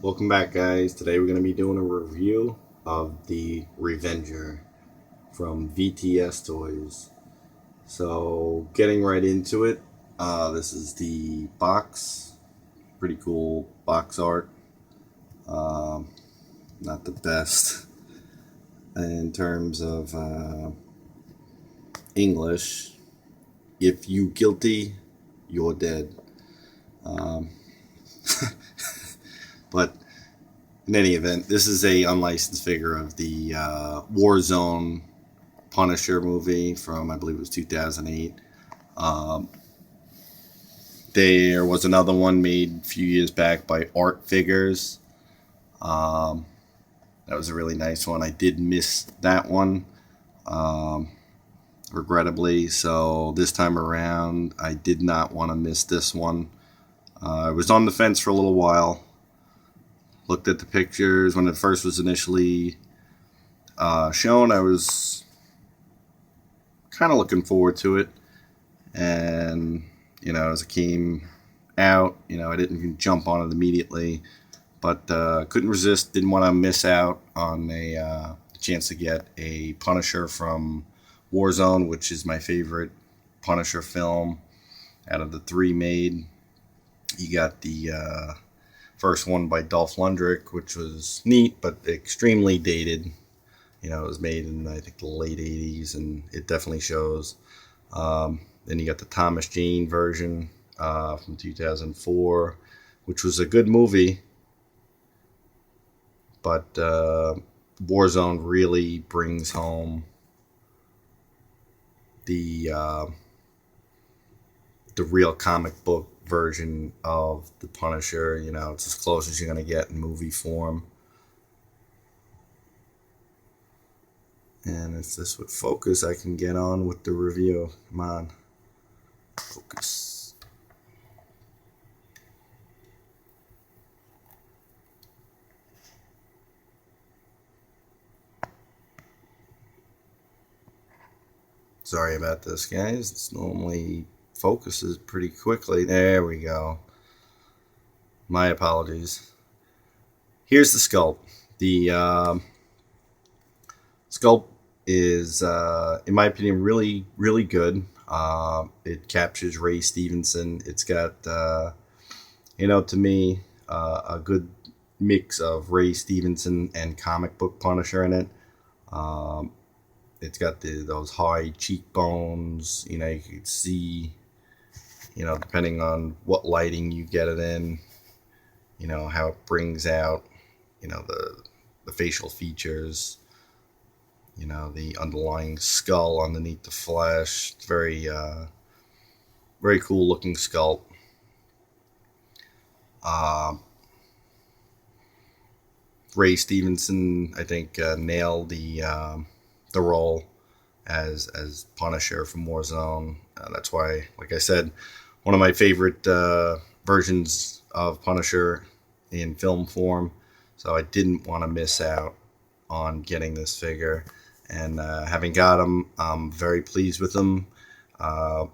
Welcome back, guys. Today we're going to be doing a review of the Revenger from VTS Toys. So, getting right into it, this is the box. Pretty cool box art. Not the best in terms of English. If you guilty, you're dead. But in any event, this is a unlicensed figure of the Warzone Punisher movie from, I believe it was 2008. There was another one made a few years back by Art Figures. That was a really nice one. I did miss that one, regrettably. So this time around, I did not want to miss this one. I was on the fence for a little while. Looked at the pictures when it first was initially shown. I was kind of looking forward to it, and as it came out, I didn't jump on it immediately, but couldn't resist. Didn't want to miss out on a chance to get a Punisher from Warzone, which is my favorite Punisher film out of the three made. You got the first one by Dolph Lundgren, which was neat, but extremely dated. It was made in, I think, the late 80s, and it definitely shows. Then you got the Thomas Jane version from 2004, which was a good movie, but Warzone really brings home the real comic book version of the Punisher. It's as close as you're going to get in movie form. And it's this with focus I can get on with the review. Come on. Focus. Sorry about this, guys. It's normally focuses pretty quickly. There we go. My apologies. Here's the sculpt. The sculpt is, in my opinion, really, really good. It captures Ray Stevenson. It's got, to me, a good mix of Ray Stevenson and comic book Punisher in it. It's got those high cheekbones. You can see, depending on what lighting you get it in, how it brings out, the facial features, the underlying skull underneath the flesh. It's very, very cool looking sculpt. Ray Stevenson, I think, nailed the role as Punisher from Warzone. That's why, like I said, one of my favorite versions of Punisher in film form. So I didn't want to miss out on getting this figure. And having got him, I'm very pleased with him. A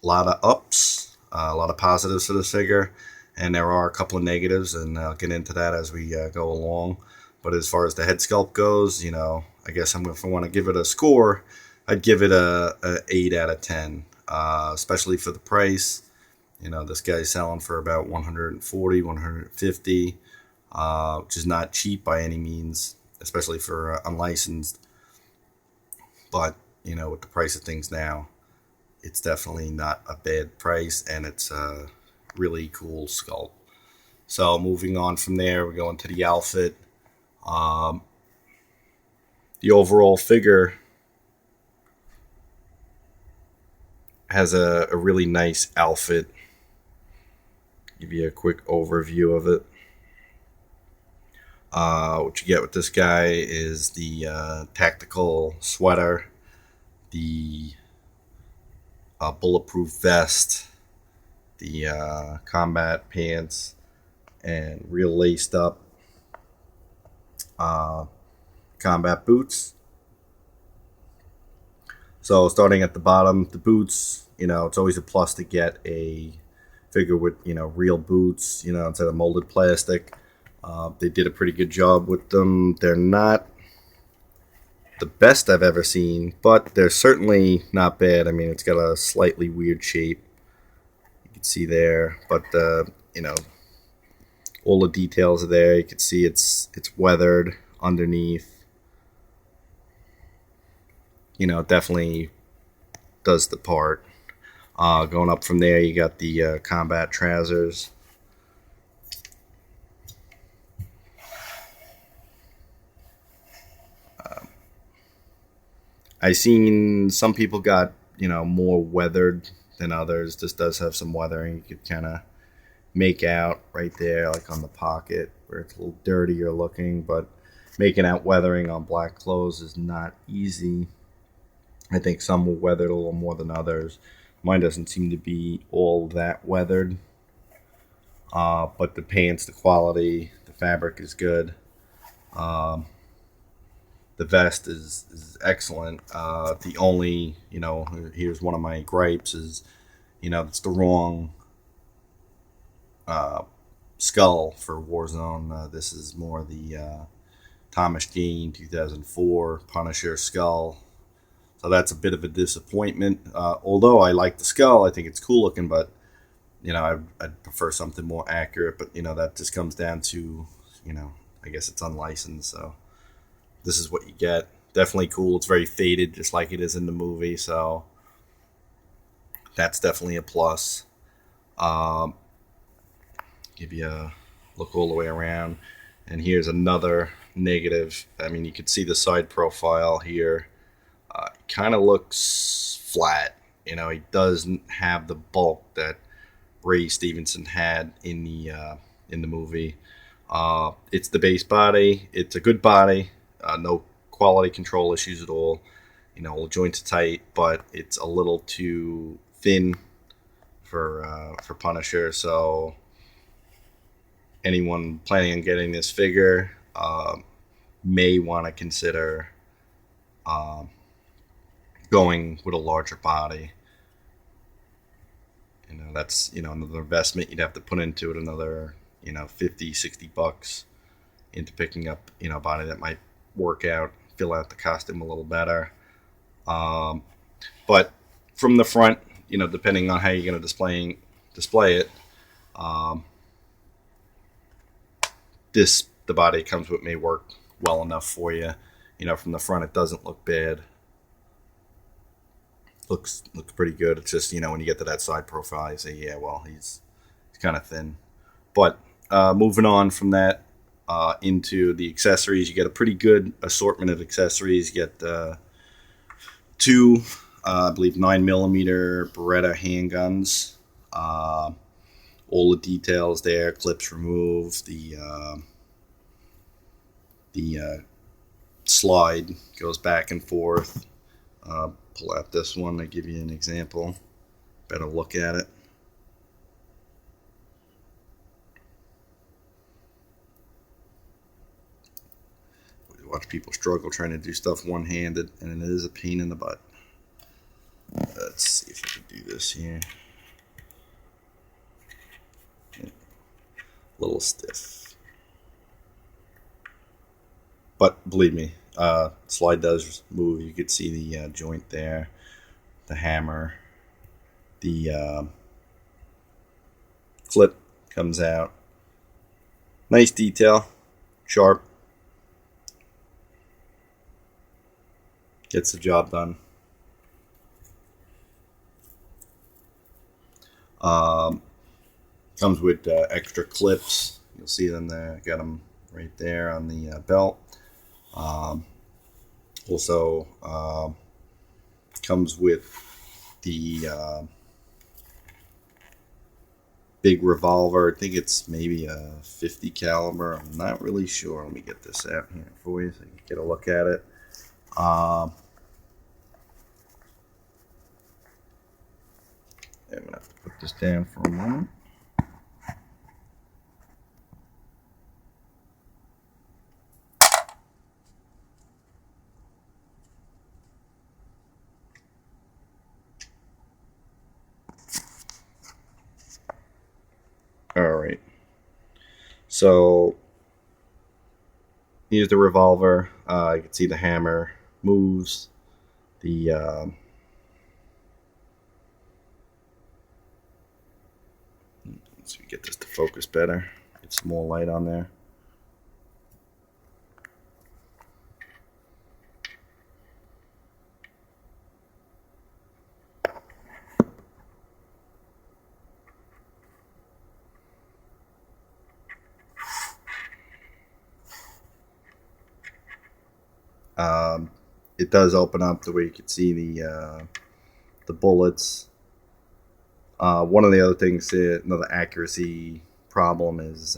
lot of ups, a lot of positives for this figure. And there are a couple of negatives, and I'll get into that as we go along. But as far as the head sculpt goes, I guess if I want to give it a score, I'd give it a 8 out of 10, especially for the price. This guy's selling for about $140, $150, which is not cheap by any means, especially for unlicensed. But, with the price of things now, it's definitely not a bad price, and it's a really cool sculpt. So moving on from there, we go into the outfit. The overall figure has a really nice outfit. Give you a quick overview of it. What you get with this guy is the tactical sweater, the bulletproof vest, the combat pants, and real laced up combat boots. So starting at the bottom, the boots, it's always a plus to get a figure with, real boots, instead of molded plastic. They did a pretty good job with them. They're not the best I've ever seen, but they're certainly not bad. I mean, it's got a slightly weird shape. You can see there, but you know, all the details are there. You can see it's weathered underneath. You know, definitely does the part. Going up from there, you got the combat trousers. I seen some people got, you know, more weathered than others. This does have some weathering. You could kind of make out right there, like on the pocket where it's a little dirtier looking, but making out weathering on black clothes is not easy. I think some will weather a little more than others. Mine doesn't seem to be all that weathered, but the pants, the quality, the fabric is good. Um, the vest is excellent. The only, you know, here's one of my gripes is, you know, it's the wrong uh, skull for Warzone. This is more the Thomas Jane 2004 Punisher skull. So that's a bit of a disappointment. Although I like the skull, I think it's cool looking, but you know, I'd prefer something more accurate. But you know, that just comes down to, you know, I guess it's unlicensed, so this is what you get. Definitely cool. It's very faded, just like it is in the movie. So that's definitely a plus. Um, Give you a look all the way around. And here's another negative. I mean, you can see the side profile here. Kind of looks flat. You know, he doesn't have the bulk that Ray Stevenson had in the movie. It's the base body. It's a good body. No quality control issues at all. You know, all joints are tight, but it's a little too thin for Punisher. So anyone planning on getting this figure may want to consider going with a larger body. You know, that's, you know, another investment you'd have to put into it, another, you know, 50, $60 into picking up, you know, a body that might work out, fill out the costume a little better. But from the front, you know, depending on how you're going to display it, the body it comes with may work well enough for you. You know, from the front, it doesn't look bad. Looks pretty good. It's just, you know, when you get to that side profile, you say, yeah, well, he's kind of thin. But moving on from that into the accessories, you get a pretty good assortment of accessories. You get two, I believe, 9mm Beretta handguns. All the details there, clips removed, the slide goes back and forth. Pull out this one to give you an example. Better look at it. Watch people struggle trying to do stuff one-handed, and it is a pain in the butt. Let's see if I can do this here. A little stiff. But believe me, slide does move. You could see the joint there, the hammer, the clip comes out. Nice detail, sharp. Gets the job done. Comes with extra clips. You'll see them there. Got them right there on the belt. Also comes with the Big Revolver. I think it's maybe a 50 caliber. I'm not really sure. Let me get this out here for you so you can get a look at it. I'm going to have to put this down for a moment. All right. So Here's the revolver. You can see the hammer moves. The let's get this to focus better. Get some more light on there. It does open up the way you can see the bullets. One of the other things, another accuracy problem is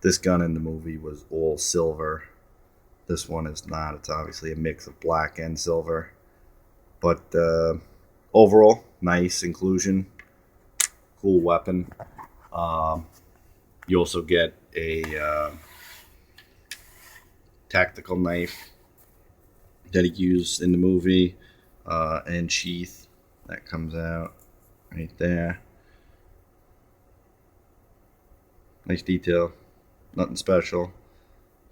this gun in the movie was all silver. This one is not. It's obviously a mix of black and silver. But overall, nice inclusion. Cool weapon. You also get a tactical knife that he used in the movie, and sheath that comes out right there. Nice detail. Nothing special,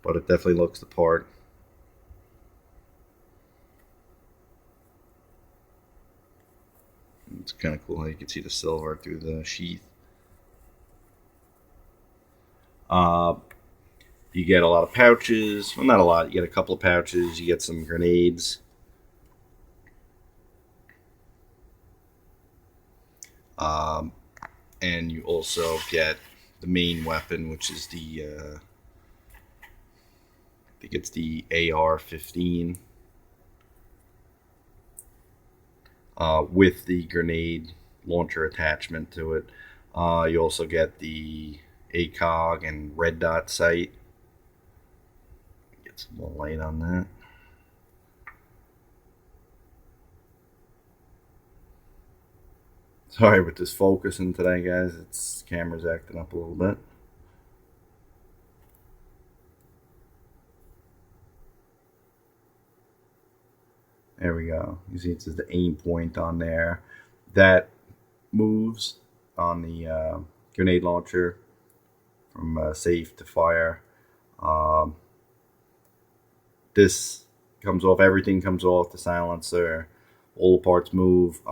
but it definitely looks the part. It's kind of cool how you can see the silver through the sheath. You get a lot of pouches. Well, not a lot. You get a couple of pouches. You get some grenades. And you also get the main weapon, which is the I think it's the AR-15 with the grenade launcher attachment to it. You also get the ACOG and red dot sight. Get some more light on that. Sorry with this focusing today, guys. It's camera's acting up a little bit. There we go. You see it says the aim point on there. That moves on the grenade launcher from safe to fire. This comes off. Everything comes off. The silencer. All the parts move.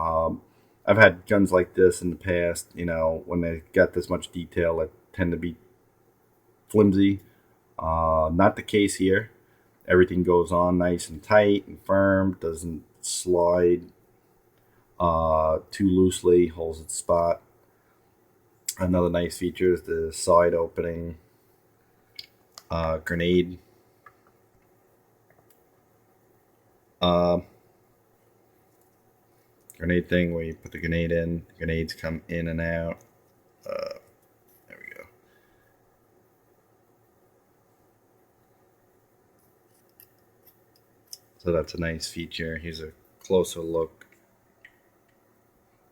I've had guns like this in the past, when they got this much detail, that tend to be flimsy. Not the case here. Everything goes on nice and tight and firm, doesn't slide too loosely, holds its spot. Another nice feature is the side opening grenade. Grenade thing where you put the grenade in, the grenades come in and out. There we go. So that's a nice feature. Here's a closer look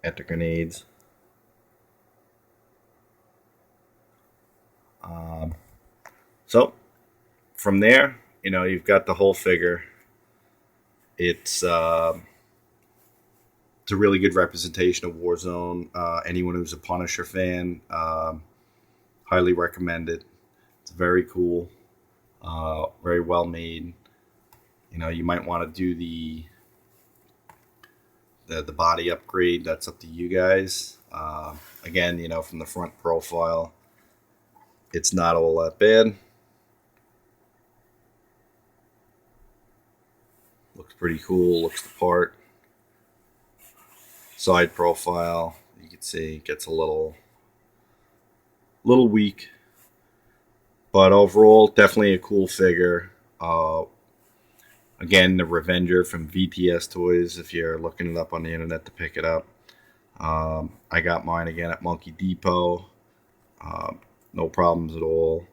at the grenades. So from there, you've got the whole figure. It's a really good representation of Warzone. Anyone who's a Punisher fan, highly recommend it. It's very cool, very well made. You might want to do the body upgrade. That's up to you guys. Again, from the front profile, it's not all that bad. Looks pretty cool. Looks the part. Side profile, you can see, gets a little weak, but overall, definitely a cool figure. Again, the Revenger from VTS Toys. If you're looking it up on the internet to pick it up, I got mine again at Monkey Depot. No problems at all.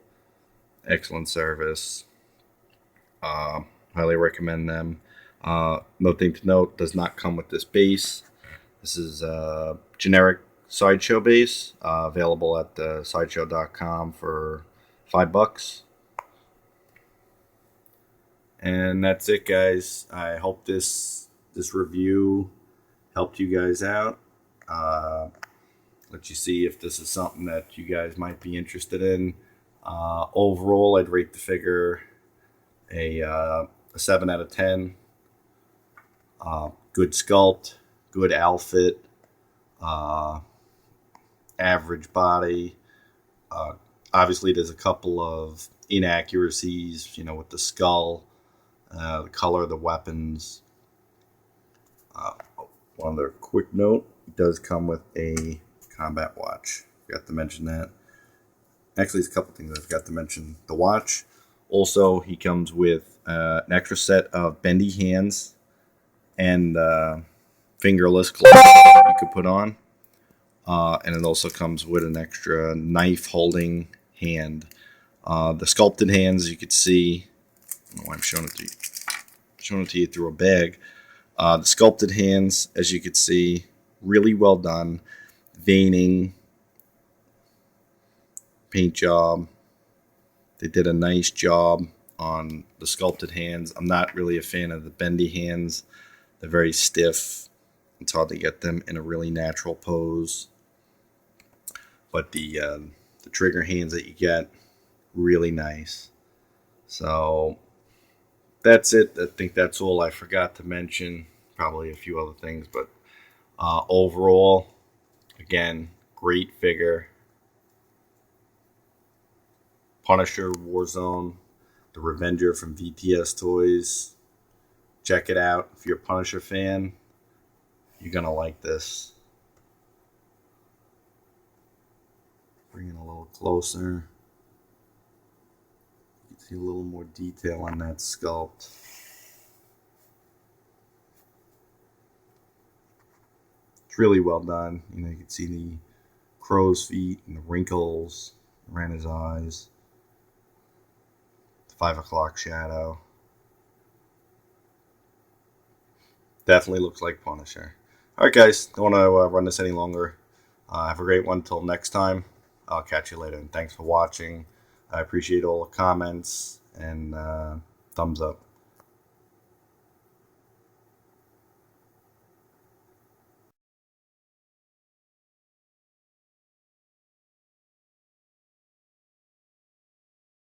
Excellent service. Highly recommend them. Nothing to note, does not come with this base. This is a generic Sideshow base, available at sideshow.com for $5. And that's it, guys. I hope this review helped you guys out. Let you see if this is something that you guys might be interested in. Overall, I'd rate the figure a 7 out of 10. Good sculpt, good outfit, uh, average body. Uh, Obviously, there's a couple of inaccuracies, with the skull, the color of the weapons. Uh, One other quick note: it does come with a combat watch. Forgot to mention that. Actually, there's a couple things I forgot to mention. The watch. Also, he comes with an extra set of bendy hands and fingerless gloves you could put on. And it also comes with an extra knife holding hand. The sculpted hands, you could see. I don't know why I'm showing it to you. Showing it to you through a bag. The sculpted hands, as you could see, really well done. Veining, paint job. They did a nice job on the sculpted hands. I'm not really a fan of the bendy hands. They're very stiff. It's hard to get them in a really natural pose. But the trigger hands that you get, really nice. So that's it. I think that's all. I forgot to mention probably a few other things, but overall, again, great figure. Punisher Warzone, the Revenger from VTS Toys. Check it out. If you're a Punisher fan, you're going to like this. Bring it a little closer. You can see a little more detail on that sculpt. It's really well done. You can see the crow's feet and the wrinkles around his eyes. 5 o'clock shadow. Definitely looks like Punisher. Alright guys, don't want to run this any longer. Have a great one till next time. I'll catch you later, and thanks for watching. I appreciate all the comments and thumbs up.